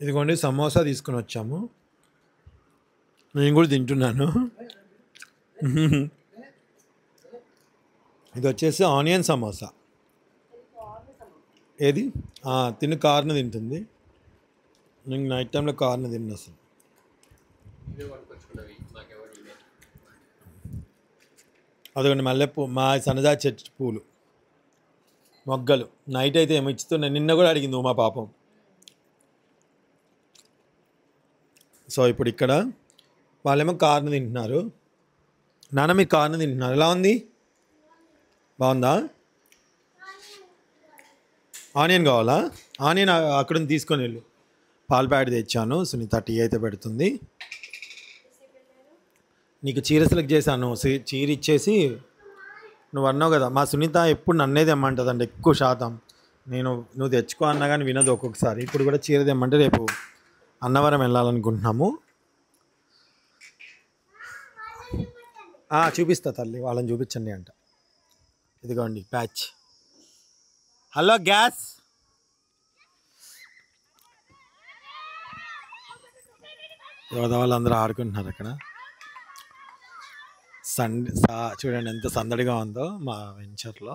ఇదిగోండి సమోసా తీసుకుని వచ్చాము, నేను కూడా తింటున్నాను. ఇది వచ్చేసి ఆనియన్ సమోసా. ఏది తిను కార్ను తింటుంది, నేను నైట్ టైంలో కార్ను తిన్న అసలు. అదిగోండి మల్లెపూ, మా సన్నజాజి చెట్టు పూలు మొగ్గలు. నైట్ అయితే ఏమో ఇచ్చుతున్నాయి, నిన్న కూడా అడిగింది మా పాపం. సో ఇప్పుడు ఇక్కడ వాళ్ళేమో కార్ను తింటున్నారు. నాన్న మీరు కార్ను తింటున్నారు, ఎలా ఉంది, బాగుందా? ఆనియన్ కావాలా? ఆనియన్ అక్కడ తీసుకొని వెళ్ళు. పాల ప్యాకెట్ తెచ్చాను, సునీత టీ అయితే పెడుతుంది. నీకు చీర సెలెక్ట్ చేశాను, చీర ఇచ్చేసి నువ్వు అన్నావు కదా. మా సునీత ఎప్పుడు నన్నే తెమ్మంటుందండి ఎక్కువ శాతం. నువ్వు తెచ్చుకో అన్నా కానీ వినదు ఒక్కొక్కసారి. ఇప్పుడు కూడా చీర తెమ్మంటే రేపు అన్నవరం వెళ్ళాలనుకుంటున్నాము. చూపిస్తా తల్లి, వాళ్ళని చూపించండి అంట. ఇదిగోండి ప్యాచ్. హలో గ్యాస్, వాళ్ళందరూ ఆడుకుంటున్నారు అక్కడ. చూడండి ఎంత సందడిగా ఉందో మా వెంచర్లో.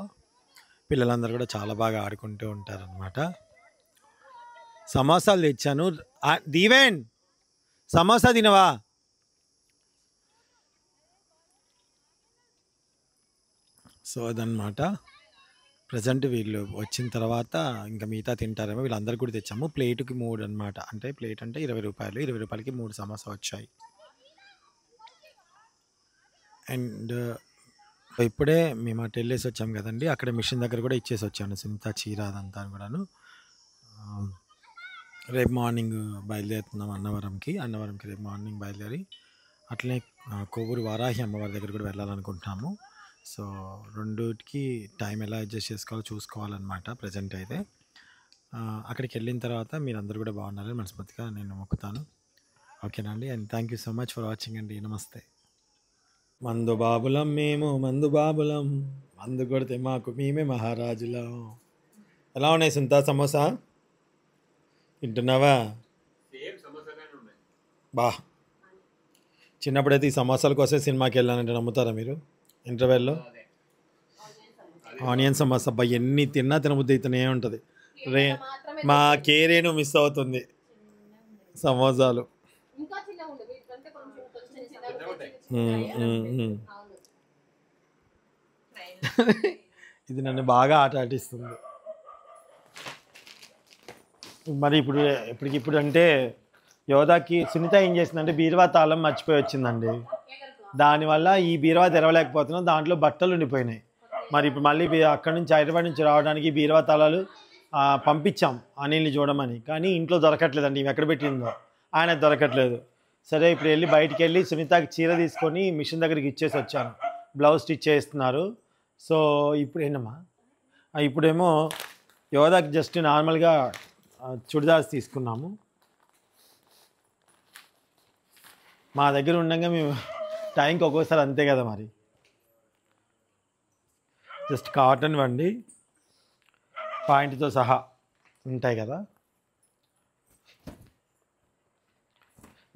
పిల్లలందరూ కూడా చాలా బాగా ఆడుకుంటూ ఉంటారనమాట. సమోసాలు తెచ్చాను. దీవెన్ సమోసా తినవా? సో అదనమాట. ప్రజెంట్ వీళ్ళు వచ్చిన తర్వాత ఇంకా మిగతా తింటారేమో. వీళ్ళందరికీ కూడా తెచ్చాము. ప్లేటుకి 3 అనమాట. అంటే ప్లేట్ అంటే 20 రూపాయలు. 20 రూపాయలకి 3 సమోసా వచ్చాయి. అండ్ ఇప్పుడే మేము అటు వెళ్ళేసి వచ్చాం కదండి, అక్కడ మిషన్ దగ్గర కూడా ఇచ్చేసి వచ్చాను సునీత చీర అదంతా కూడాను. రేపు మార్నింగ్ బయలుదేరుతున్నాం అన్నవరంకి రేపు మార్నింగ్ బయలుదేరి అట్లనే కొవ్వూరు వారాహి అమ్మవారి దగ్గర కూడా వెళ్ళాలనుకుంటున్నాము. సో రెండుకి టైం ఎలా అడ్జస్ట్ చేసుకోవాలో చూసుకోవాలన్నమాట. ప్రజెంట్ అయితే అక్కడికి వెళ్ళిన తర్వాత మీరందరూ కూడా బాగున్నారని మనస్ఫూర్తిగా నేను మొక్కుతాను. ఓకేనా అండి. And thank you so much for watching అండి. నమస్తే. మందు బాబులం మేము, మందు బాబులం, మందు కొడితే మాకు మేమే మహారాజులం. ఎలా ఉన్నాయి సునీత సమోసా? తింటున్నావా? బా, చిన్నప్పుడైతే ఈ సమోసాల కోసమే సినిమాకి వెళ్ళానంటే నమ్ముతారా మీరు? ఇంటర్వెల్లో ఆనియన్ సమోసా అబ్బా, ఎన్ని తిన్నా తినబుద్ధి అయితేనే ఉంటుంది. మా కేరేను మిస్ అవుతుంది సమోసాలు. ఇది నన్ను బాగా ఆట ఆటిస్తుంది. మరి ఇప్పటికిప్పుడు అంటే యోధాకి సునీత ఏం చేసిందంటే బీరువా తాళం మర్చిపోయి వచ్చిందండి. దానివల్ల ఈ బీరువా తెరవలేకపోతున్నాం, దాంట్లో బట్టలు ఉండిపోయినాయి. మరి ఇప్పుడు మళ్ళీ అక్కడి నుంచి హైదరాబాద్ నుంచి రావడానికి బీరువా తాళాలు పంపించాం అనిల్ని చూడమని, కానీ ఇంట్లో దొరకట్లేదండి. ఇవి ఎక్కడ పెట్టిందో ఆయన దొరకట్లేదు. సరే ఇప్పుడు వెళ్ళి బయటికి వెళ్ళి సునీతకి చీర తీసుకొని మిషన్ దగ్గరికి ఇచ్చేసి వచ్చాను. బ్లౌజ్ స్టిచ్ చేస్తున్నారు. సో ఇప్పుడు ఏంటమ్మా, ఇప్పుడేమో యోధాకి జస్ట్ నార్మల్గా చుడిదార్స్ తీసుకున్నాము. మా దగ్గర ఉండగా మేము టైంకి ఒక్కోసారి అంతే కదా, మరి జస్ట్ కాటన్ వండి పాయింట్తో సహా ఉంటాయి కదా.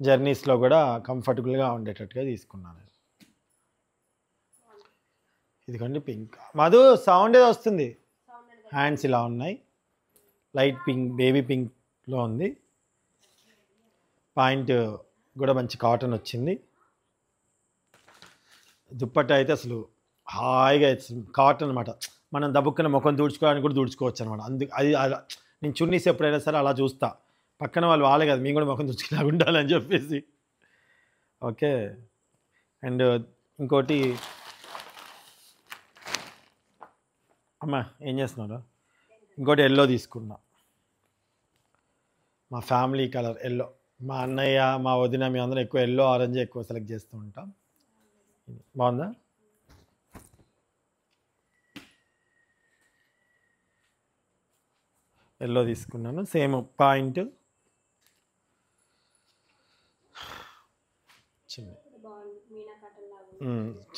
జర్నీస్లో కూడా కంఫర్టబుల్గా ఉండేటట్టుగా తీసుకున్నాను. ఇదిగోండి పింక్. మధు సౌండ్ ఏదో వస్తుంది. హ్యాండ్స్ ఇలా ఉన్నాయి, లైట్ పింక్, బేబీ పింక్లో ఉంది. పాయింట్ కూడా మంచి కాటన్ వచ్చింది. దుప్పట్ట అయితే అసలు హాయిగా కాటన్ అనమాట. మనం దబ్బుక్కున ముఖం దూడ్చుకోవడానికి కూడా దూడ్చుకోవచ్చు అనమాట. అది నేను చున్నీస్ ఎప్పుడైనా సరే అలా చూస్తా, పక్కన వాళ్ళు వాళ్ళే కదా మేము కూడా ముఖం దూడ్చుకులాగా ఉండాలని చెప్పేసి. ఓకే. అండ్ ఇంకోటి, అమ్మా ఏం చేస్తున్నారు? ఇంకోటి ఎల్లో తీసుకున్నా, మా ఫ్యామిలీ కలర్ ఎల్లో. మా అన్నయ్య, మా వదిన, మేము అందరం ఎక్కువ ఎల్లో ఆరెంజ్ ఎక్కువ సెలెక్ట్ చేస్తూ ఉంటాం. బాగుందా? ఎల్లో తీసుకున్నాను. సేమ్ పాయింట్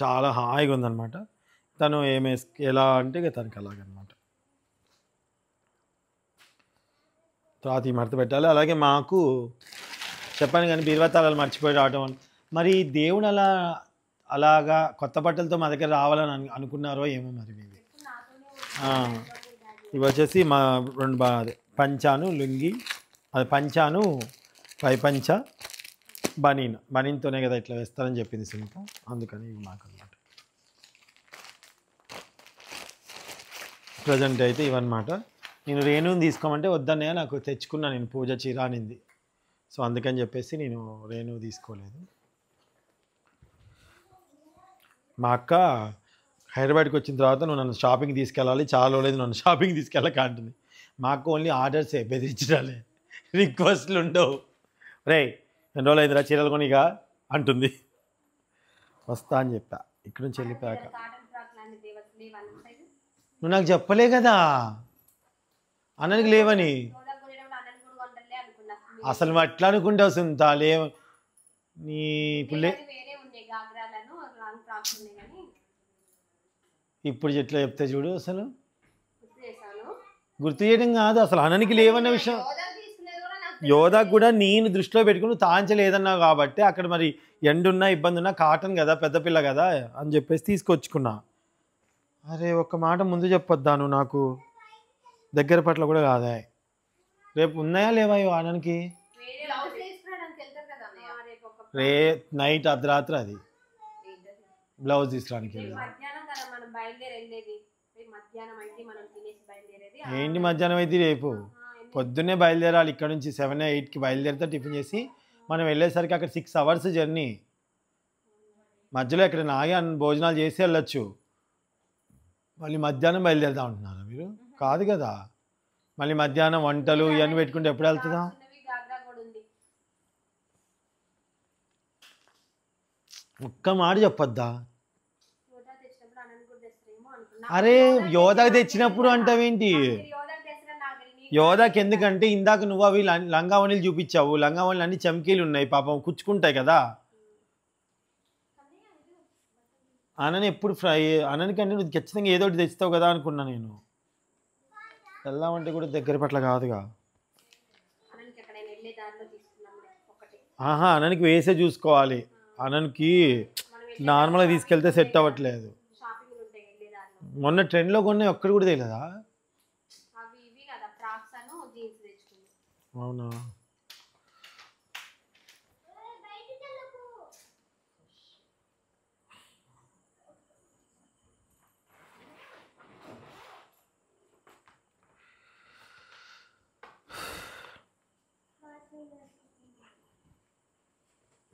చాలా హాయిగా ఉందన్నమాట. తను ఎలా అంటే ఇక తనకి అలాగనమాట. తర్వాత ఈ మడత పెట్టాలి. అలాగే మాకు చెప్పాను కానీ బీరువా తాళాలు మర్చిపోయి రావడం వల్ల మరి దేవుడు అలాగా కొత్త బట్టలతో మా దగ్గర రావాలని అనుకున్నారో ఏమో మరి మీది. ఇవి వచ్చేసి మా రెండు పంచాను లుంగి, అది పంచాను పై పంచ బనీన్తోనే కదా ఇట్లా వేస్తారని చెప్పింది సునీత, అందుకని ఇవి మాకు అనమాట. ప్రజెంట్ అయితే ఇవన్నమాట. నేను రేణుని తీసుకోమంటే వద్దన్నయ్య నాకు తెచ్చుకున్నా, నేను పూజ చీర అనింది. సో అందుకని చెప్పేసి నేను రేణు తీసుకోలేదు. మా అక్క హైదరాబాద్కి వచ్చిన తర్వాత నువ్వు నన్ను షాపింగ్ తీసుకెళ్ళాలి, చాలా లేదు నన్ను షాపింగ్ తీసుకెళ్ళక అంటుంది. మా అక్క ఓన్లీ ఆర్డర్సే, బెదిరించాలి, రిక్వెస్ట్లు ఉండవు. రే ఎన్ని రోజులు అయిందిరా చీరలు కొనిగా అంటుంది. వస్తా అని చెప్పా ఇక్కడ నుంచి వెళ్ళిపోయాక. నువ్వు నాకు చెప్పలే కదా అన్ననికి లేవని. అసలు నువ్వు అట్లా అనుకుంటావు సుంత లేవు నీ ఇప్పుడు ఎట్లా చెప్తే చూడు. అసలు గుర్తు చేయడం కాదు, అసలు అన్ననికి లేవన్న విషయం యోధాకు కూడా నేను దృష్టిలో పెట్టుకుని తాంచలేదన్నావు కాబట్టి అక్కడ మరి ఎండున్నా ఇబ్బంది ఉన్నా కాటన్ కదా పెద్ద పిల్ల కదా అని చెప్పేసి తీసుకొచ్చుకున్నా. అరే ఒక్క మాట ముందు చెప్పొద్దాను, నాకు దగ్గర పట్ల కూడా కాదా. రేపు ఉన్నాయా లేవా ఆననికి నైట్ అర్ధరాత్రి అది బ్లౌజ్ తీసుకురానికి. ఏంటి మధ్యాహ్నం అయితే రేపు పొద్దున్నే బయలుదేరాలి ఇక్కడ నుంచి 7 or 8కి బయలుదేరితే టిఫిన్ చేసి మనం వెళ్ళేసరికి అక్కడ 6 hours జర్నీ. మధ్యలో ఎక్కడ ఆగి భోజనాలు చేసి వెళ్ళొచ్చు. మళ్ళీ మధ్యాహ్నం బయలుదేరుతా ఉంటున్నారా మీరు? కాదు కదా, మళ్ళీ మధ్యాహ్నం వంటలు ఇవన్నీ పెట్టుకుంటే ఎప్పుడు వెళ్తుందా? ఒక్క మాట చెప్పొద్దా? అరే యోధాకి తెచ్చినప్పుడు అంటావేంటి? యోధాకి ఎందుకంటే ఇందాక నువ్వు అవి లంగావణిలు చూపించావు, లంగావణిలు అన్ని చమ్కీలు ఉన్నాయి పాపం కుచ్చుకుంటాయి కదా. అనని ఎప్పుడు అననికంటే నువ్వు ఖచ్చితంగా ఏదో ఒకటి తెస్తావు కదా అనుకున్నా నేను. వెళ్దామంటే కూడా దగ్గర పట్ల కాదుగా. అననికి వేసే చూసుకోవాలి, అననికి నార్మల్గా తీసుకెళ్తే సెట్ అవ్వట్లేదు. మొన్న ట్రెండ్లో కొన్న ఒక్కటి కూడా తెలియదా? అవునా?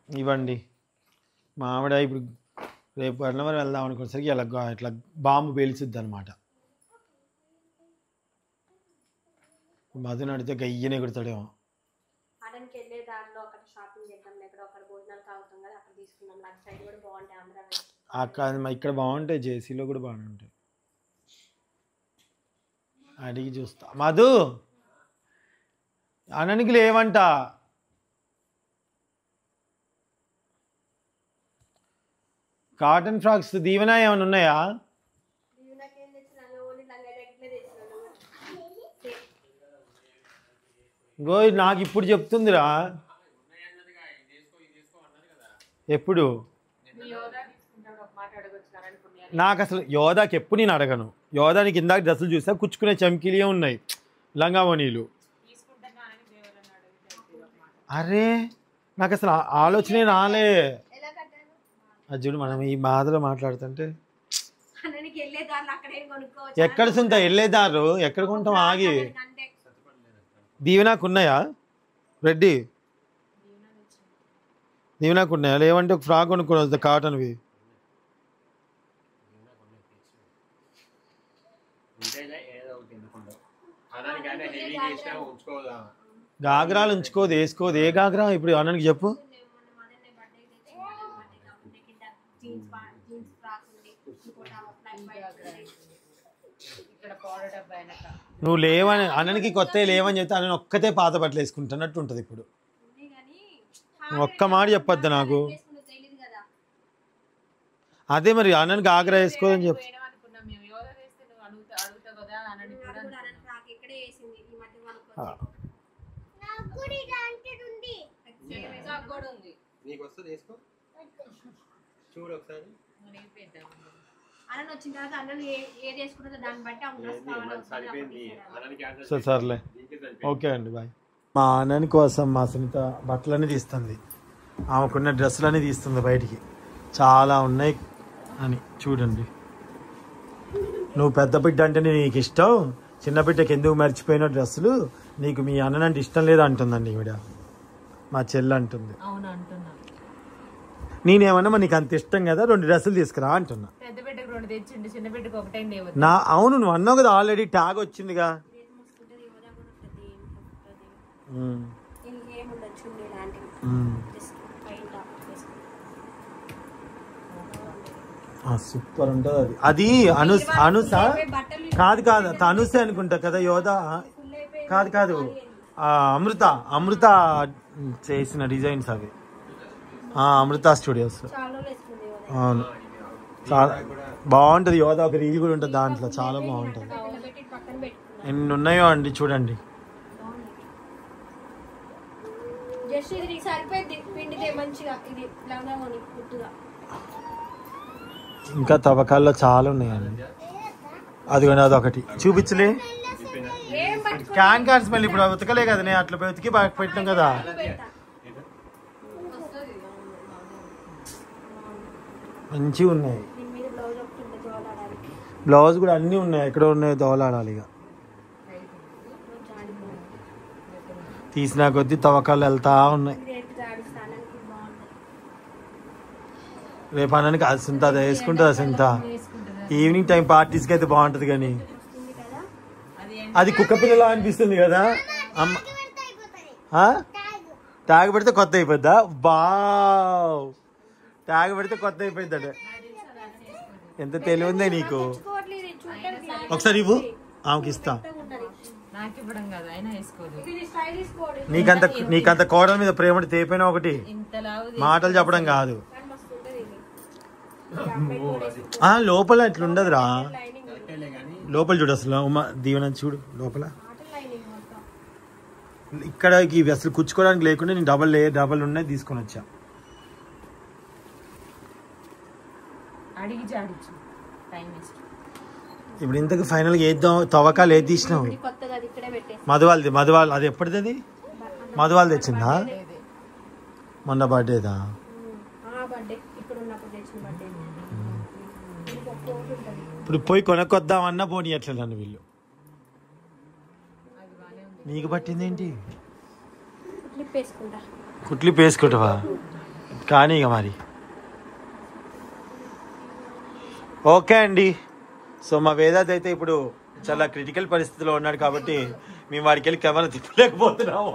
ఇవ్వండి మా ఆవిడ ఇప్పుడు రేపు అన్నవరం వెళ్దాం అనుకునేసరికి ఇలా ఇట్లా బాంబు పేల్చుద్ది అనమాట. మధుని అడిగితే గయ్యనే కొడతాడేమో. అక్కడ ఇక్కడ బాగుంటాయి, జేసీలో కూడా బాగానే ఉంటాయి. అడిగి చూస్తా. మధు అననికి లేవంట. కాటన్ ఫ్రాక్స్ దీవెన ఏమైనా ఉన్నాయా? గో నాకు ఇప్పుడు చెప్తుందిరా. ఎప్పుడు? నాకు అసలు యోధాకి ఎప్పుడు నేను అడగను. యోధానికి ఇందాక డ్రెస్సులు చూసా కుచ్చుకునే చమ్కీలే ఉన్నాయి, లంగావణీలు. అరే నాకు అసలు ఆలోచనే రాలే. అర్జుడు మనం ఈ బాధలో మాట్లాడుతుంటే ఎక్కడ సొంత వెళ్ళేదారు ఎక్కడ కొంటాం ఆగి. దీవెనాకు ఉన్నాయా రెడ్డి? దీవెనాకు ఉన్నాయా? లేవంటే ఒక ఫ్రాక్ కొనుక్కొని వస్తా కాటన్వి. గాగ్రాలు ఉంచుకోదు, వేసుకోదు. ఏ గాగ్రా ఇప్పుడు అన్నకి చెప్పు. నువ్వు లేవని అన్ననికి కొత్త లేవని చెప్తే అన్న ఒక్కతే పాత బట్టలు వేసుకుంటున్నట్టు ఉంటుంది. ఇప్పుడు ఒక్క మాట చెప్పొద్దు నాకు. అదే మరి అన్ననికి ఆగ్రా వేసుకోదని చెప్పు. సర్లే ఓకే అండి బాయ్. మా అన్నని కోసం మా సునీత బట్టలన్నీ తీస్తుంది, ఆమెకున్న డ్రెస్సులన్నీ తీస్తుంది బయటికి, చాలా ఉన్నాయి అని. చూడండి, నువ్వు పెద్ద బిడ్డ అంటే నీకు ఇష్టం, చిన్న బిడ్డకి ఎందుకు మర్చిపోయిన డ్రెస్సులు, నీకు మీ అన్ననంటే ఇష్టం లేదు అంటుందండి ఈవిడ, మా చెల్లి అంటుంది. నేనేమన్నా నీకు అంత ఇష్టం కదా 2 డ్రెస్సులు తీసుకురా అంటున్నా. నా అవును, నువ్వు అన్నావు కదా ఆల్రెడీ, ట్యాగ్ వచ్చిందిగా. సూపర్ ఉంటుంది అది. అది అనుస కాదు అనుసే అనుకుంటా కదా, యోధా కాదు అమృత చేసిన డిజైన్స్ అవి, అమృత స్టూడియోస్. అవును, చాలా బాగుంటుంది. యోధా ఒక రీల్ కూడా ఉంటుంది దాంట్లో, చాలా బాగుంటుంది. ఎన్ని ఉన్నాయో అండి చూడండి. ఇంకా తవ్వకాల్లో చాలా ఉన్నాయండి. అదిగోండి, అదొకటి చూపించలే. క్యాన్ స్మెల్ ఇప్పుడు ఉతకలే కదా, నేను అట్లా ఉతికి పెట్టాం కదా. మంచిగా ఉన్నాయి. బ్లౌజ్ కూడా అన్నీ ఉన్నాయి, ఎక్కడ ఉన్నాయో దోలాడాలి. ఇక తీసిన కొద్దీ తవ్వకాలు వెళ్తా ఉన్నాయి. రేపు అన్నానికి సింత అది వేసుకుంటుందా సింత? ఈవినింగ్ టైం పార్టీస్కి అయితే బాగుంటుంది, కానీ అది కుక్క పిల్లలా అనిపిస్తుంది కదా. ట్యాగ్ పెడితే కొత్త అయిపోద్దా? ట్యాగ్ పెడితే కొత్త అయిపోద్ది. ఎంత తెలివి ఉందే నీకు. ఒకసారి ఇవ్వు, ఆమెకి ఇస్తా. నీకంత కోడల మీద ప్రేమ తేపోయినా ఒకటి, మాటలు చెప్పడం కాదు. లోపల ఇట్లా ఉండదురా, లోపల చూడు అసలు. దీవెన చూడు లోపల, ఇక్కడ ఇవి అసలు కుచ్చుకోవడానికి లేకుండా నేను డబల్ ఉన్నాయి తీసుకొని వచ్చా. ఇప్పుడు ఇంతకు ఫైనల్ గా ఏద్దాం, తవ్వకాలు ఏది తీసినావు? మధువాళ్ళది అది ఎప్పటిది? అది మధువాళ్ళు తెచ్చిందా? మొన్న బర్త్డేదా? ఇప్పుడు పోయి కొనుక్కొద్దామన్నా పోనీ ఎట్లా నన్ను వీళ్ళు. నీకు పట్టింది ఏంటి? కుట్లిప్ వేసుకుంటావా? కానీ ఇక మరి ఓకే అండి. సో మా వేదాంత్ అయితే ఇప్పుడు చాలా క్రిటికల్ పరిస్థితిలో ఉన్నాడు కాబట్టి మేము వాడికి వెళ్ళి కెమెరా తిప్పలేకపోతున్నాము.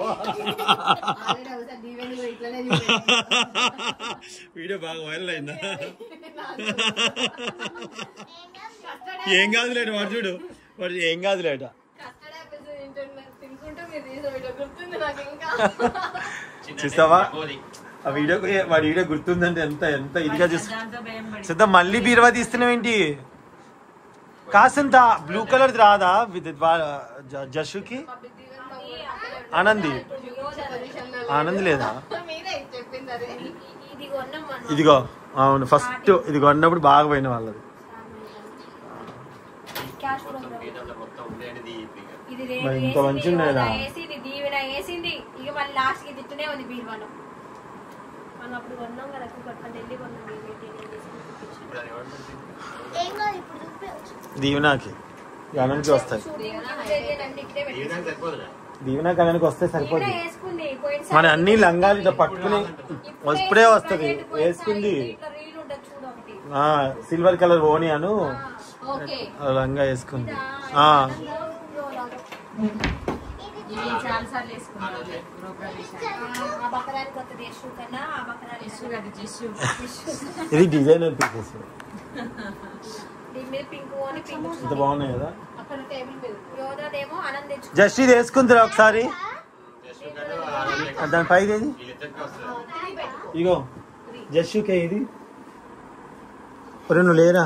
వీడియో బాగా వైరల్ అయిందా? ఏం కాదులేట వాడు, చూడు వాడు ఏం కాదులేట. చూస్తావా ఆ వీడియో, వాడి వీడియో గుర్తుందంటే ఎంత ఎంత ఇదిగా చూస్తా. మళ్ళీ బీరువా తీస్తున్నావు ఏంటి? కాసంత బ్లూ కలర్ రాదా జషుకి? ఆనంద్ లేదా? ఇదిగో అవును, ఫస్ట్ ఇది కొన్నప్పుడు బాగా పోయిన వాళ్ళది. ఇంత మంచి ఉన్నాయా? దీవెనాకి అనంకి వస్తాయి, దీవెనాకి అనంకి వస్తే సరిపోతుంది. మన అన్ని లంగాలు ఇట్లా పట్టుకుని ఇప్పుడే వస్తుంది. వేసుకుంది సిల్వర్ కలర్ ఓనియాను లంగా వేసుకుంది. ఇది డిజైనర్ పీసెస్, ఇంత బాగున్నాయి కదా. జస్ట్ ఇది వేసుకుందిరా ఒకసారి, దాని పైది ఏది? ఇగో జస్సుకే ఇది. నువ్వు లేరా?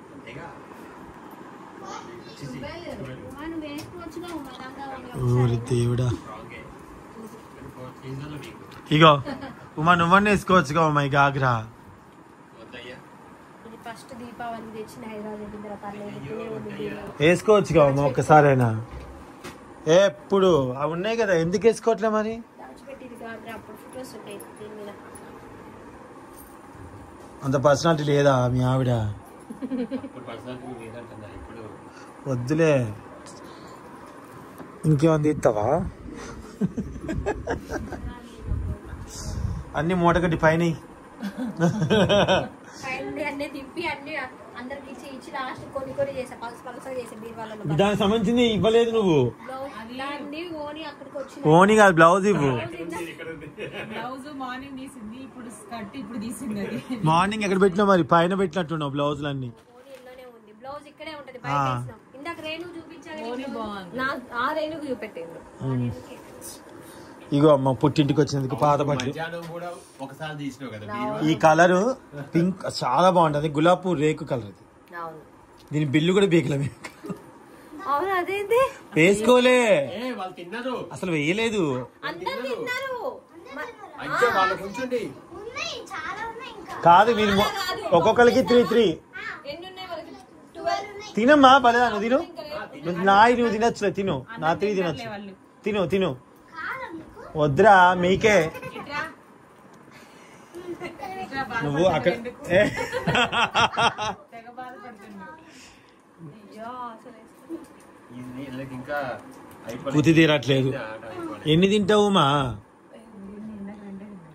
నువ్వు వేసుకోవచ్చుగా ఊరి దేవుడా. ఇగో ఉమా నువ్వన్నీ వేసుకోవచ్చుగా ఉమా ఈ గాగ్రా. ఇది ఫస్ట్ దీపావళి తెచ్చిన హైదరాబాద్ వేసుకోవచ్చుగా ఉమా ఒక్కసారైనా. ఎప్పుడు అవి ఉన్నాయి కదా, ఎందుకు వేసుకోవట్లే మరి? దాచిపెట్టింది కాదు, అప్పుడు ఫొటోస్ ఉంటాయి దీని మీద. అంత పర్సనాలిటీ లేదా మీ ఆవిడ? వద్దులే, ఇంకేమంది ఇస్తావా? అన్ని మూటగడ్డి పైన అన్ని తిప్పి అన్ని అందరికి ఇచ్చి లాస్ట్ కొన్ని కొన్ని చేసా, పలసగా చేసా బీరువాళ్ళలో. దానికి సంబంధించింది ఇవ్వలేదు నువ్వు. ఓని అక్కడికి వచ్చి ఓని కాదు, బ్లౌజ్ ఇవ్వు. బ్లౌజ్ మార్నింగ్ తీసింది, ఇప్పుడు స్కర్ట్ ఇప్పుడు తీసింది. మార్నింగ్ ఎక్కడ పెట్టినావు మరి? పైన పెట్టినట్టున్నావు బ్లౌజులు అన్ని. ఓనిలోనే ఉంది, బ్లౌజ్ ఇక్కడే ఉంటది, బయట వేసినాం. ఇందాక రేణు చూపించాలి, ఆ రేణుకు చూపెట్టిండు. ఇగో అమ్మ పుట్టింటికి వచ్చినందుకు పాత బట్టలు. ఈ కలర్ పింక్ చాలా బాగుంటది, గులాబ్ పువ్వు రేకు కలర్ ఇది. దీని బిల్లు కూడా బీకలమే. వేసుకోలే, అసలు వేయలేదు. కాదు మీరు ఒక్కొక్కరికి 3 తినమ్మా, పలేదా నువ్వు తిను. నువ్వు తినచ్చులే, తిను. నా 3 తినచ్చు, తిను. వద్దురా మీకే. నువ్వు అక్కడ కుతి తీరట్లేదు. ఎన్ని తింటావు మా?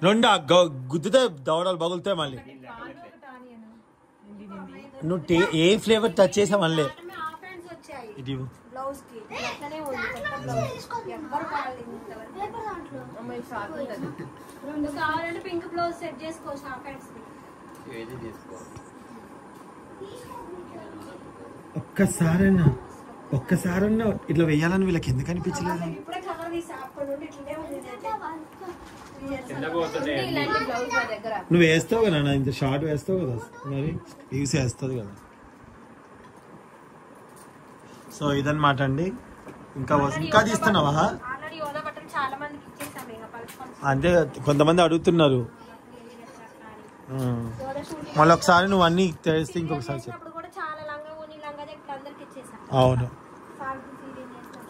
2 గుద్దుతే దవడాలు బగులుతాయి మళ్ళీ. నువ్వు ఏ ఫ్లేవర్ టచ్ చేసావు మళ్ళీ? ఇది బ్లౌజ్ కి అట్లనే ఉంది, కొత్త బ్లౌజ్. ఎవ్వరు కావాలంటే పింక్ బ్లౌజ్ సెట్ చేసుకోవచ్చు, హాఫ్ హ్యాండ్స్. ఒక్కసారన్నా ఇట్లా వెయ్యాలని వీళ్ళకి ఎందుకు అనిపించలేదు? ఇప్పుడే కలర్ తీసా, అప్పటి నుండి ఇట్లనే ఉంది. నువ్వు వేస్తావు కదా నా, ఇంత షార్ట్ వేస్తావు కదా, మరి యూస్ వేస్తుంది కదా. సో ఇదన్నమాట అండి. ఇంకా తీస్తున్నావా? అంటే కొంతమంది అడుగుతున్నారు. మళ్ళీ ఒకసారి నువ్వు అన్ని తెలిస్తే ఇంకొకసారి చెప్పు. అవును,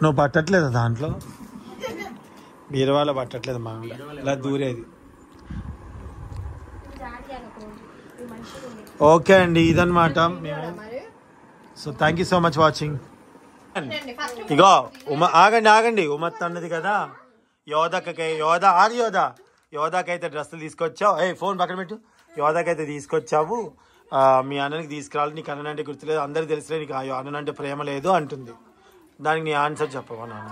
నువ్వు పట్టట్లేదా దాంట్లో? బీరువాలో పట్టట్లేదు మా ఇలా దూరేది. ఓకే అండి, ఇదన్నమాట మేము. So thank you so much watching. ఇగో ఆగండి ఉమత్ అన్నది కదా, యోధాకైతే డ్రెస్సులు తీసుకొచ్చావు. ఫోన్ పక్కన పెట్టు. యోధాకైతే తీసుకొచ్చావు, మీ అన్ననికి తీసుకురాలి. నీకు అన్న అంటే గుర్తులేదు, అందరికి తెలిసిలే నీకు అన్న అంటే ప్రేమ లేదు అంటుంది. దానికి నీ ఆన్సర్ చెప్పవా నాన్న?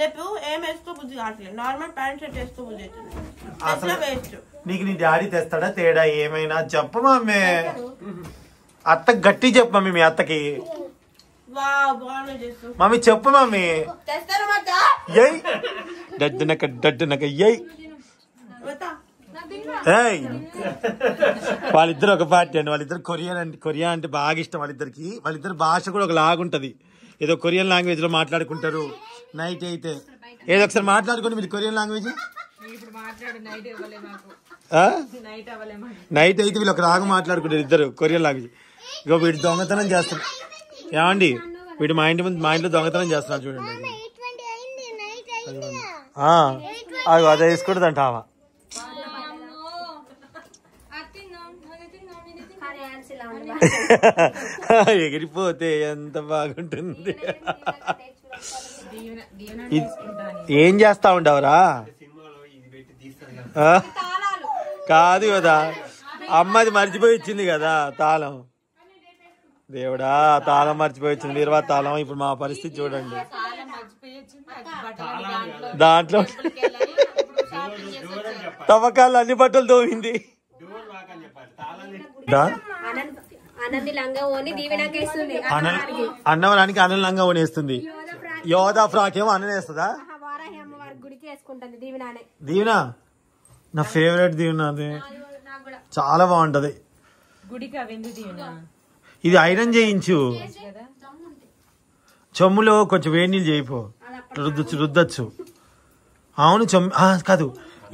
రేపు ఏం వేసుకో బుద్ధి కావట్లేదు, నార్మల్ ప్యాంట్ షర్ట్ వేసుకో బుద్ధి అవుతుంది. నీకు నీ డాడీ తెస్తాడా తేడా ఏమైనా? చెప్పు మమ్మీ, అత్త గట్టి చెప్పు మమ్మీ, మీ అత్తకి. మమ్మీ చెప్పు మమ్మీ. డడ్డునక వాళ్ళిద్దరు ఒక పార్టీ అండి. వాళ్ళిద్దరు కొరియా అంటే బాగా ఇష్టం వాళ్ళిద్దరికి. వాళ్ళిద్దరు భాష కూడా ఒక లాగుంటది, ఏదో కొరియన్ లాంగ్వేజ్ లో మాట్లాడుకుంటారు. నైట్ అయితే ఏదో ఒకసారి మాట్లాడుకోండి మీరు కొరియన్ లాంగ్వేజ్. నైట్ అయితే వీళ్ళు ఒక రాగు మాట్లాడుకుంటారు ఇద్దరు కొరియన్ లాంగ్వేజ్. ఇగో వీడు దొంగతనం చేస్తారు. ఏమండి వీడు మా ఇంట్లో దొంగతనం చేస్తున్నారు చూడండి. అదే వేసుకుంటుంది అంటావా? ఎగిరిపోతే ఎంత బాగుంటుంది. ఏం చేస్తా ఉండవురా? కాదు కదా, అమ్మది మర్చిపోయి ఇచ్చింది కదా తాళం. దేవుడా, తాళం మర్చిపోయి వచ్చింది, బీరువా తాళం. ఇప్పుడు మా పరిస్థితి చూడండి. దాంట్లో తవ్వకాలు అన్ని బట్టలు తోమింది. అన్నవరానికి అన్న లంగా ఓనేస్తుంది. యోధా ఫ్రాక్ ఏమో అన్న వేస్తుందా? దీవెనా నా ఫేవరెట్ దీవెన. అది చాలా బాగుంటది. గుడికి అవెందు దీవెనా ఇది ఐరన్ చేయించు, చెమ్ములో కొంచెం వేడి నీళ్ళు చేయిపో, రుద్దచ్చు. అవును కాదు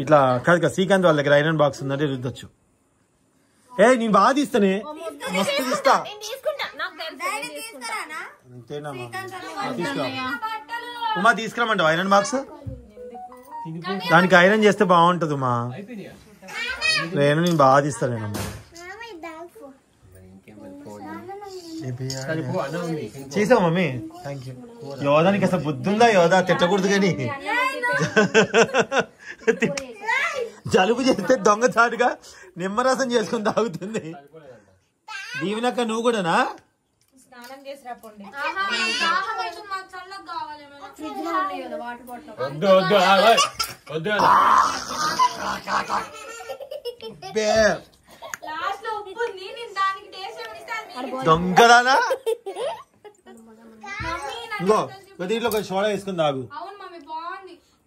ఇట్లా కాదు శ్రీకాంత్ వాళ్ళ దగ్గర ఐరన్ బాక్స్ ఉందంటే రుద్దచ్చు. నేను బాగా తీస్తానే, మస్తు తీస్తా. ఉమా తీసుకురామంటావు ఐరన్ బాక్స్? దానికి ఐరన్ చేస్తే బాగుంటది ఉమా. నేను బాగా తీస్తానేనమ్మా. చేసావు మమ్మీ, థ్యాంక్ యూ. యోధానికి అసలు బుద్ధి ఉందా? యోధా తిట్టకూడదు కానీ జలుబు చేస్తే దొంగచాటుగా నిమ్మరసం చేసుకుని తాగుతుంది. దీవెనక్క నువ్వు కూడానా? స్నానం చేసి రాపోండి. దొంగదానా? ఇంకో దీంట్లో కొంచెం సోడా వేసుకుని తాగు.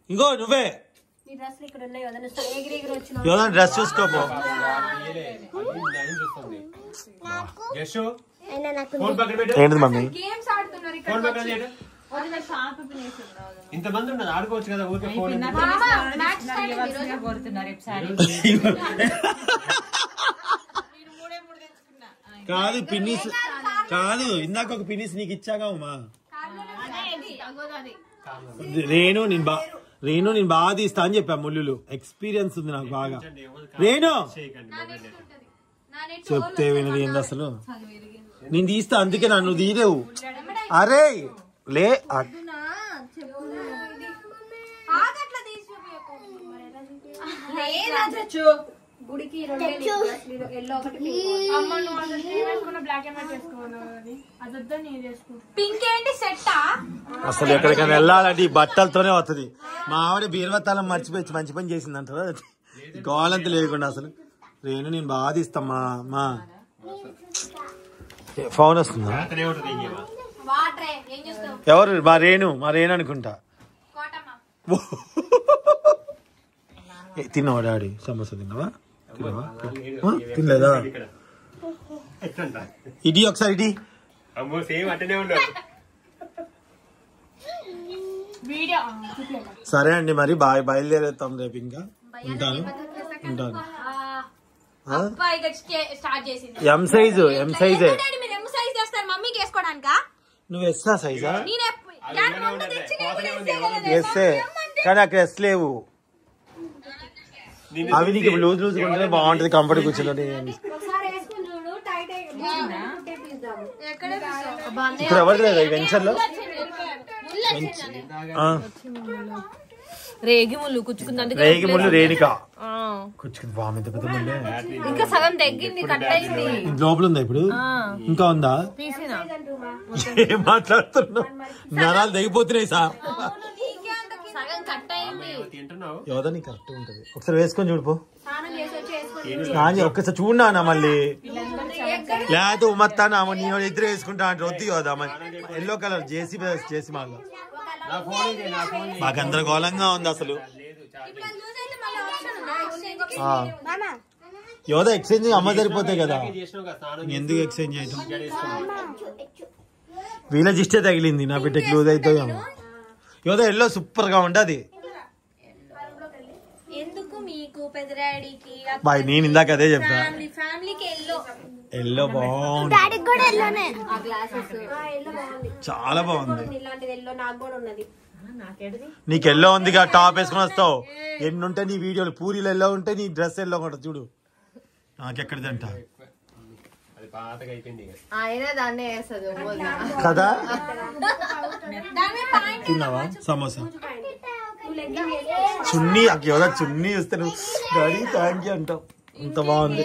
ఇంకో నువ్వే యోధా డ్రెస్ చూసుకోపో. ఏంటి మమ్మీ? ఇంతమంది ఉన్నది ఆడుకోవచ్చు కదా ఊరికే. కాదు పిన్నిస్ కాదు, ఇందాక ఒక పిన్నిస్ నీకు ఇచ్చాగా ఉమా. రేణు నేను బాగా తీస్తా అని చెప్పా. ముళ్ళు ఎక్స్పీరియన్స్ ఉంది నాకు బాగా. రేణు చెప్తే వినది ఏంది అసలు. నేను తీస్తా అందుకే నన్ను తీరేవు. అరే లే గుడికి పింక్ ఏంటి సెట్టా? అసలు ఎక్కడికైనా వెళ్ళాలంటే ఈ బట్టలతోనే వస్తుంది. మా ఆవిడ బీరవతాలం మర్చిపోయి మంచి పని చేసింది అంటారా? గోలంత లేకుండా అసలు. రేణు నేను బాగా తీస్తామ్మా. మా ఫోన్ వస్తుందా? ఎవరు? మా రేణు అనుకుంటా. తిన్నావా డాడీ? సమోసా తిన్నావా? తినలేదా? ఇది ఒకసారి ఇది సరే అండి మరి బయలుదేరేస్తాం రేపు. ఇంకా ఉంటాను. ఎం సైజే నువ్వు ఎస్సా సైజా? ఎస్సే కానీ అక్కడ ఎస్ లేవు. అవి నీకు లూజ్ ఉంటేనే బాగుంటది, కంఫర్ట్ కూర్చొని. ఇప్పుడు ఎవరు లేదు వెంచర్ లో. రేగి ముళ్ళు కుచ్చుకుంది. రేగి ముళ్ళు రేణిక కుచ్చుకుంది. బాగుంది పెద్ద ముళ్ళే. ఇంకా సగం తగ్గింది, కట్ అయింది. లోపల ఉందా ఇప్పుడు? ఇంకా ఉందా? ఏం మాట్లాడుతున్నావు? నరాలు తెగిపోతున్నాయి సార్. యోధని కరెక్ట్ ఉంటది. ఒకసారి వేసుకొని చూడిపో. ఒక్కసారి చూడనా మళ్ళీ లేదు ఉమ్మత్తానా నేను ఇద్దరు వేసుకుంటా అంటే వద్దు యోధా. ఎల్లో కలర్ జేసీ మా గందరగోళంగా ఉంది అసలు. యోధా ఎక్స్చేంజ్ అమ్మ సరిపోతాయి కదా, ఎందుకు ఎక్స్చేంజ్ అవుతాం? వీళ్ళ జిస్టే తగిలింది, నా బిడ్డకి లూజ్ అవుతాయి. యోధా ఎల్లో సూపర్ గా ఉంటది. బాయ్ నేను ఇందాక అదే చెప్పా. ఎల్లో బాగుంది, చాలా బాగుంది. నీకు ఎల్లో ఉంది టాప్ వేసుకుని వస్తావు. ఎన్ని ఉంటాయి నీ వీడియోలు? పూరీలు ఎల్లో ఉంటాయి, నీ డ్రెస్ ఎల్లో ఉంటుంది చూడు. నాకెక్కడిదంట కదా. తిన్నావా సమోసా? చున్నీ యోధా చున్నీ చూస్తే నువ్వు డాడీ థ్యాంక్ యూ అంటావు. ఇంత బాగుంది.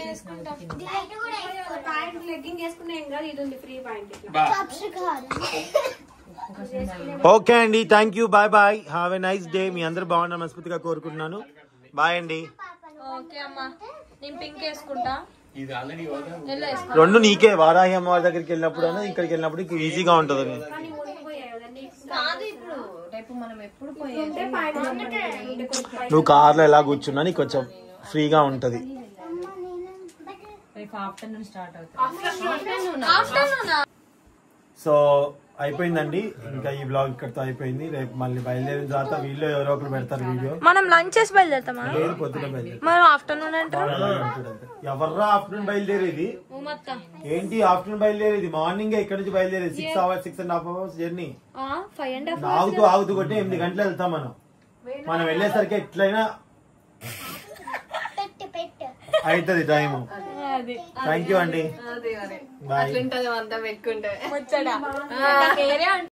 ఓకే అండి, thank you, bye bye, have a nice day. మీ అందరు బాగున్నారు మనస్ఫూర్తిగా కోరుకుంటున్నాను. బాయ్ అండి. రెండు నీకే. వారాహి అమ్మవారి దగ్గరికి వెళ్ళినప్పుడు అయినా ఇక్కడికి వెళ్ళినప్పుడు ఈజీగా ఉంటుంది. నువ్వు కార్లో ఎలా కూర్చున్నా నీకు కొంచెం ఫ్రీగా ఉంటది. రేపు ఆఫ్టర్నూన్ స్టార్ట్ అవుతుంది. సో అయిపోయిందండి, ఇంకా ఈ బ్లాగ్ ఇక్కడితో అయిపోయింది. రేపు మళ్ళీ బయలుదేరిన తర్వాత వీళ్ళు ఎవరో ఒకరు పెడతారు వీడియో. మనం లంచ్ చేసి బయలుదేరుతామా? లేదు, పొద్దున బయలుదేరి మనం ఆఫ్టర్నూన్ అంటారు. ఎవర్రా ఆఫ్టర్నూన్ బయలుదేరేది? ఏంటి ఆఫ్టర్నూన్ బయలుదేరేది? మార్నింగ్ ఇక్కడ నుంచి బయలుదేరేది 6.5 hours జర్నీ. 5.5 ఆగుతూ కొట్టి 8 గంటలు వెళ్తాం మనం వెళ్ళేసరికి ఎట్లయినా అవుతుంది టైం. థ్యాంక్ యూ అండి, బాయ్.